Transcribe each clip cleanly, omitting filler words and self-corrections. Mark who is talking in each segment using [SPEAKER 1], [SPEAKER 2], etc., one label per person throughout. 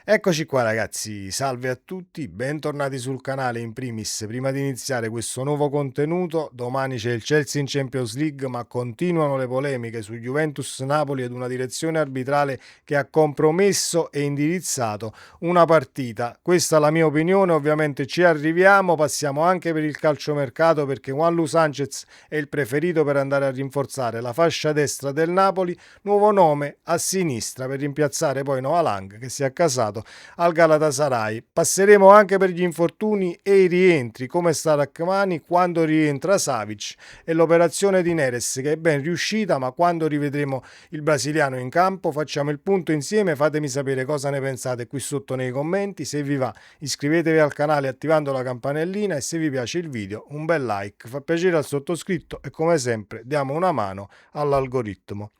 [SPEAKER 1] Eccoci qua ragazzi, salve a tutti, bentornati sul canale in primis. Prima di iniziare questo nuovo contenuto, domani c'è il Chelsea in Champions League, ma continuano le polemiche su Juventus-Napoli ed una direzione arbitrale che ha compromesso e indirizzato una partita. Questa è la mia opinione, ovviamente ci arriviamo, passiamo anche per il calciomercato perché Juanlu Sanchez è il preferito per andare a rinforzare la fascia destra del Napoli, nuovo nome a sinistra per rimpiazzare poi Noah Lang che si è accasato al Galatasaray. Passeremo anche per gli infortuni e i rientri, come sta Rachmani quando rientra Savic e l'operazione di Neres che è ben riuscita, ma quando rivedremo il brasiliano in campo facciamo il punto insieme. Fatemi sapere cosa ne pensate qui sotto nei commenti. Se vi va, iscrivetevi al canale attivando la campanellina e se vi piace il video un bel like, fa piacere al sottoscritto e come sempre diamo una mano all'algoritmo.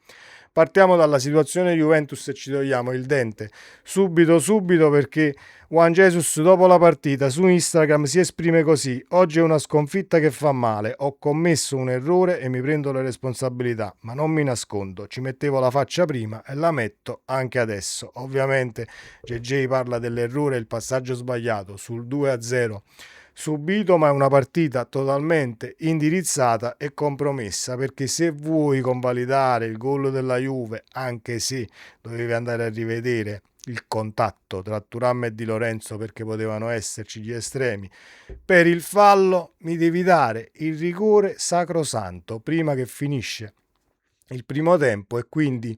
[SPEAKER 1] Partiamo dalla situazione Juventus e ci togliamo il dente subito perché Juan Jesus dopo la partita su Instagram si esprime così: oggi è una sconfitta che fa male, ho commesso un errore e mi prendo le responsabilità, ma non mi nascondo, ci mettevo la faccia prima e la metto anche adesso. Ovviamente JJ parla dell'errore, il passaggio sbagliato sul 2-0 subito, ma è una partita totalmente indirizzata e compromessa, perché se vuoi convalidare il gol della Juve, anche se dovevi andare a rivedere il contatto tra Thuram e Di Lorenzo perché potevano esserci gli estremi, per il fallo mi devi dare il rigore sacrosanto prima che finisce il primo tempo e quindi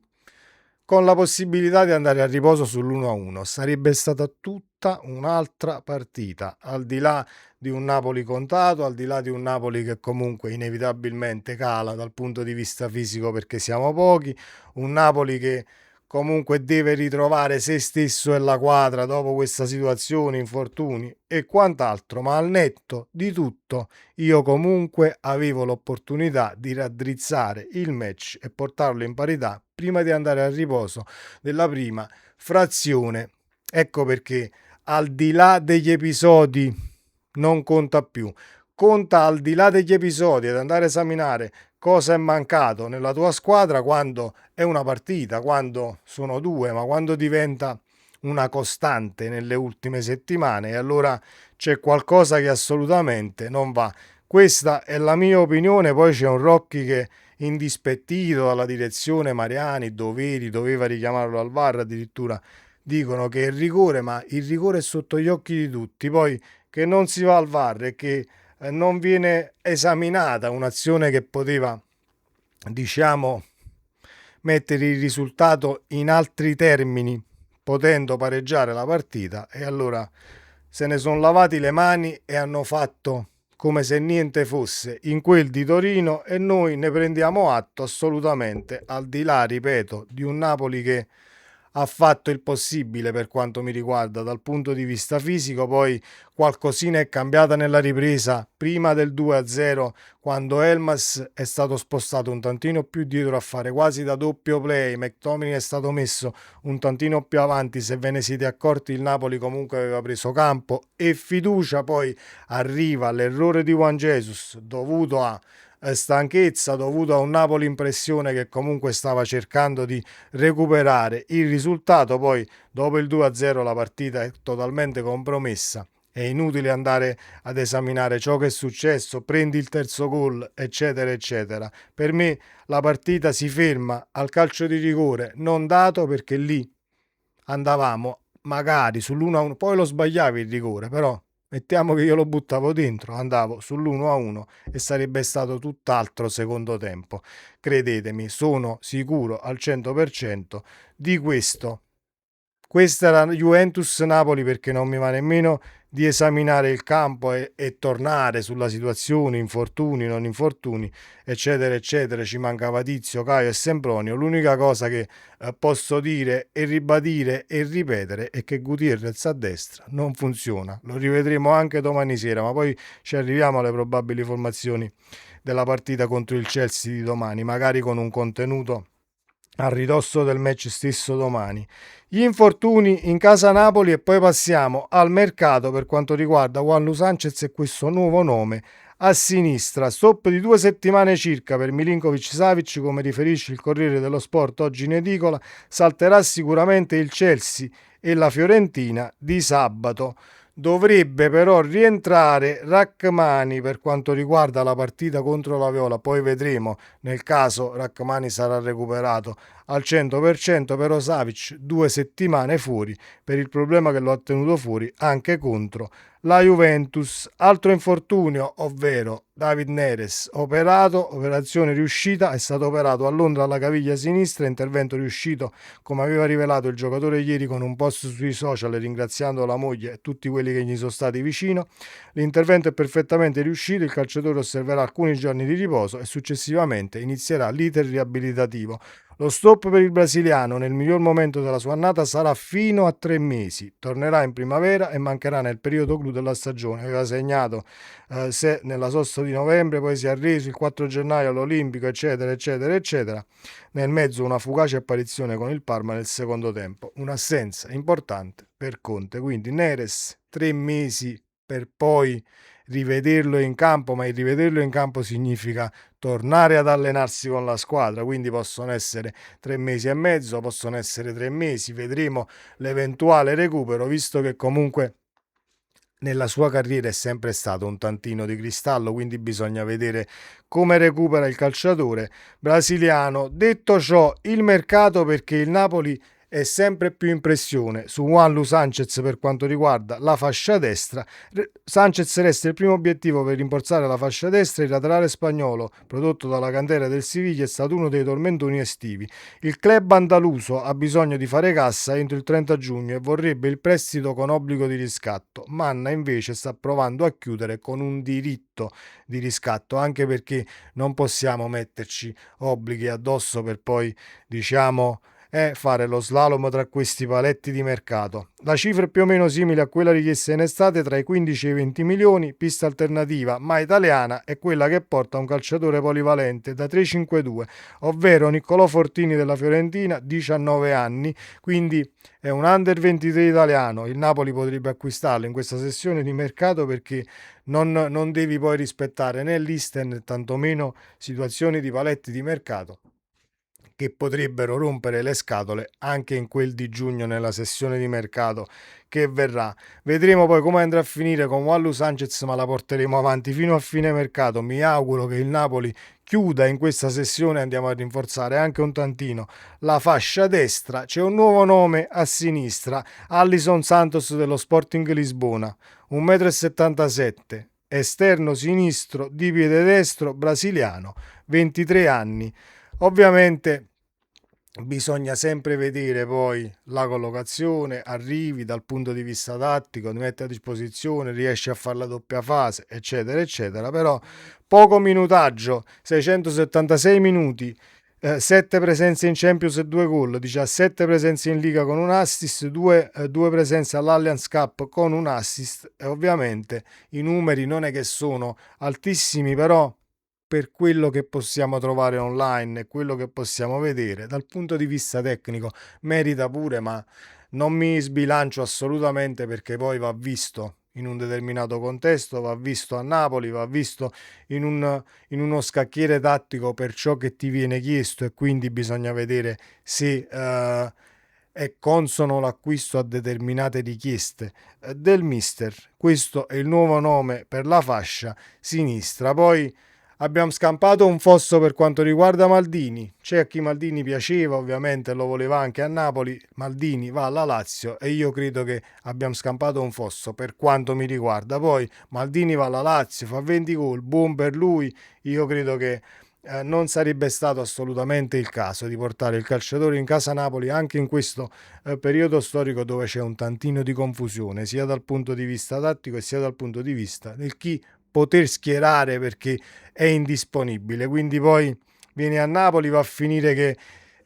[SPEAKER 1] con la possibilità di andare a riposo sull'1-1. Sarebbe stata tutta un'altra partita, al di là di un Napoli contato, al di là di un Napoli che comunque inevitabilmente cala dal punto di vista fisico perché siamo pochi, un Napoli che comunque deve ritrovare se stesso e la quadra dopo questa situazione, infortuni e quant'altro, ma al netto di tutto io comunque avevo l'opportunità di raddrizzare il match e portarlo in parità prima di andare a riposo della prima frazione. Ecco perché al di là degli episodi non conta più, conta al di là degli episodi ed andare a esaminare cosa è mancato nella tua squadra quando è una partita, quando sono due, ma quando diventa una costante nelle ultime settimane, e allora c'è qualcosa che assolutamente non va. Questa è la mia opinione. Poi c'è un Rocchi che, indispettito dalla direzione Mariani, doveva richiamarlo al VAR, addirittura dicono che è il rigore, ma il rigore è sotto gli occhi di tutti. Poi che non si va al VAR e che non viene esaminata un'azione che poteva, diciamo, mettere il risultato in altri termini, potendo pareggiare la partita, e allora se ne sono lavati le mani e hanno fatto come se niente fosse in quel di Torino, e noi ne prendiamo atto assolutamente, al di là, ripeto, di un Napoli che ha fatto il possibile per quanto mi riguarda dal punto di vista fisico. Poi qualcosina è cambiata nella ripresa prima del 2-0, quando Elmas è stato spostato un tantino più dietro a fare quasi da doppio play, McTominay è stato messo un tantino più avanti. Se ve ne siete accorti, il Napoli comunque aveva preso campo e fiducia. Poi arriva l'errore di Juan Jesus dovuto a stanchezza, dovuto a un Napoli in pressione che comunque stava cercando di recuperare il risultato. Poi dopo il 2-0 la partita è totalmente compromessa, è inutile andare ad esaminare ciò che è successo, prendi il terzo gol eccetera eccetera. Per me la partita si ferma al calcio di rigore non dato, perché lì andavamo magari sull'1-1, poi lo sbagliavi il rigore, però mettiamo che io lo buttavo dentro, andavo sull'1-1 e sarebbe stato tutt'altro secondo tempo. Credetemi, sono sicuro al 100% di questo. Questa era Juventus-Napoli, perché non mi va nemmeno di esaminare il campo e tornare sulla situazione, infortuni, non infortuni, eccetera, eccetera. Ci mancava Tizio, Caio e Sempronio. L'unica cosa che posso dire e ribadire e ripetere è che Gutierrez a destra non funziona. Lo rivedremo anche domani sera, ma poi ci arriviamo alle probabili formazioni della partita contro il Chelsea di domani, magari con un contenuto a ridosso del match stesso domani. Gli infortuni in casa Napoli e poi passiamo al mercato per quanto riguarda Juanlu Sanchez e questo nuovo nome a sinistra. Stop di 2 settimane circa per Milinkovic-Savic, come riferisce il Corriere dello Sport oggi in edicola. Salterà sicuramente il Chelsea e la Fiorentina di sabato. Dovrebbe però rientrare Rachmani per quanto riguarda la partita contro la Viola, poi vedremo nel caso Rachmani sarà recuperato al 100%, però Savic 2 settimane fuori per il problema che lo ha tenuto fuori anche contro la Juventus. Altro infortunio, ovvero David Neres, operazione riuscita, è stato operato a Londra alla caviglia sinistra, intervento riuscito come aveva rivelato il giocatore ieri con un post sui social ringraziando la moglie e tutti quelli che gli sono stati vicino. L'intervento è perfettamente riuscito, il calciatore osserverà alcuni giorni di riposo e successivamente inizierà l'iter riabilitativo. Lo stop per il brasiliano nel miglior momento della sua annata sarà fino a 3 mesi. Tornerà in primavera e mancherà nel periodo clou della stagione. Aveva segnato se nella sosta di novembre, poi si è arreso il 4 gennaio all'Olimpico, eccetera, eccetera, eccetera. Nel mezzo una fugace apparizione con il Parma nel secondo tempo. Un'assenza importante per Conte. Quindi Neres 3 mesi per poi rivederlo in campo, ma il rivederlo in campo significa tornare ad allenarsi con la squadra, quindi possono essere 3 mesi e mezzo, possono essere 3 mesi, vedremo l'eventuale recupero, visto che comunque nella sua carriera è sempre stato un tantino di cristallo, quindi bisogna vedere come recupera il calciatore brasiliano. Detto ciò, il mercato, perché il Napoli è sempre più in pressione su Juanlu Sanchez per quanto riguarda la fascia destra. Sanchez resta il primo obiettivo per rimborsare la fascia destra. Il laterale spagnolo, prodotto dalla cantera del Siviglia, è stato uno dei tormentoni estivi. Il club andaluso ha bisogno di fare cassa entro il 30 giugno e vorrebbe il prestito con obbligo di riscatto. Manna invece sta provando a chiudere con un diritto di riscatto, anche perché non possiamo metterci obblighi addosso per poi, diciamo, fare lo slalom tra questi paletti di mercato. La cifra è più o meno simile a quella richiesta in estate, tra i 15 e i 20 milioni. Pista alternativa ma italiana è quella che porta un calciatore polivalente da 3-5-2, ovvero Niccolò Fortini della Fiorentina, 19 anni, quindi è un under 23 italiano. Il Napoli potrebbe acquistarlo in questa sessione di mercato perché non devi poi rispettare né l'Isten né tantomeno situazioni di paletti di mercato che potrebbero rompere le scatole anche in quel di giugno nella sessione di mercato che verrà. Vedremo poi come andrà a finire con Wallu Sanchez, ma la porteremo avanti fino a fine mercato. Mi auguro che il Napoli chiuda in questa sessione, andiamo a rinforzare anche un tantino la fascia destra. C'è un nuovo nome a sinistra, Alisson Santos dello Sporting Lisbona, 1,77 m, esterno sinistro di piede destro, brasiliano, 23 anni. Ovviamente bisogna sempre vedere poi la collocazione, arrivi dal punto di vista tattico, ti metti a disposizione, riesci a fare la doppia fase, eccetera, eccetera. Però poco minutaggio, 676 minuti, 7 presenze in Champions e 2 gol, 17 presenze in Liga con un assist, 2 presenze all'Allianz Cup con un assist, e ovviamente i numeri non è che sono altissimi, però per quello che possiamo trovare online e quello che possiamo vedere dal punto di vista tecnico merita pure, ma non mi sbilancio assolutamente perché poi va visto in un determinato contesto, va visto a Napoli, va visto in uno scacchiere tattico per ciò che ti viene chiesto, e quindi bisogna vedere se è consono l'acquisto a determinate richieste del mister. Questo è il nuovo nome per la fascia sinistra. Poi abbiamo scampato un fosso per quanto riguarda Maldini. C'è a chi Maldini piaceva, ovviamente lo voleva anche a Napoli. Maldini va alla Lazio e io credo che abbiamo scampato un fosso per quanto mi riguarda. Poi Maldini va alla Lazio, fa 20 gol, buon per lui. Io credo che non sarebbe stato assolutamente il caso di portare il calciatore in casa Napoli anche in questo periodo storico dove c'è un tantino di confusione sia dal punto di vista tattico e sia dal punto di vista del chi poter schierare perché è indisponibile. Quindi poi vieni a Napoli, va a finire che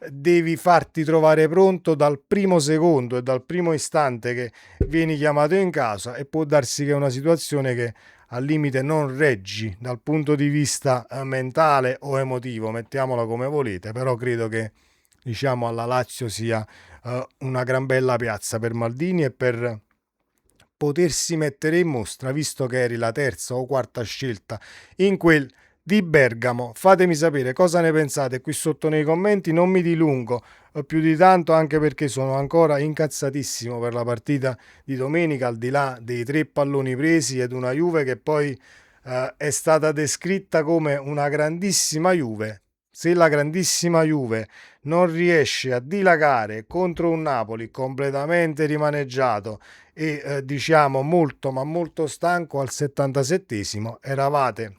[SPEAKER 1] devi farti trovare pronto dal primo secondo e dal primo istante che vieni chiamato in casa, e può darsi che è una situazione che al limite non reggi dal punto di vista mentale o emotivo, mettiamola come volete, però credo che diciamo alla Lazio sia una gran bella piazza per Maldini e per potersi mettere in mostra, visto che eri la terza o quarta scelta in quel di Bergamo. Fatemi sapere cosa ne pensate qui sotto nei commenti, non mi dilungo più di tanto anche perché sono ancora incazzatissimo per la partita di domenica, al di là dei 3 palloni presi ed una Juve che poi è stata descritta come una grandissima Juve. Se la grandissima Juve non riesce a dilagare contro un Napoli completamente rimaneggiato e diciamo molto ma molto stanco al 77esimo, eravate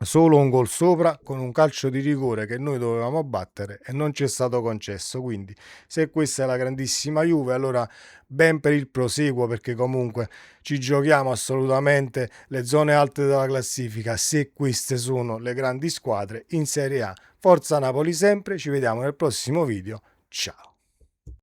[SPEAKER 1] solo un gol sopra con un calcio di rigore che noi dovevamo battere e non ci è stato concesso. Quindi se questa è la grandissima Juve, allora ben per il proseguo, perché comunque ci giochiamo assolutamente le zone alte della classifica. Se queste sono le grandi squadre in Serie A, forza Napoli sempre, ci vediamo nel prossimo video, ciao.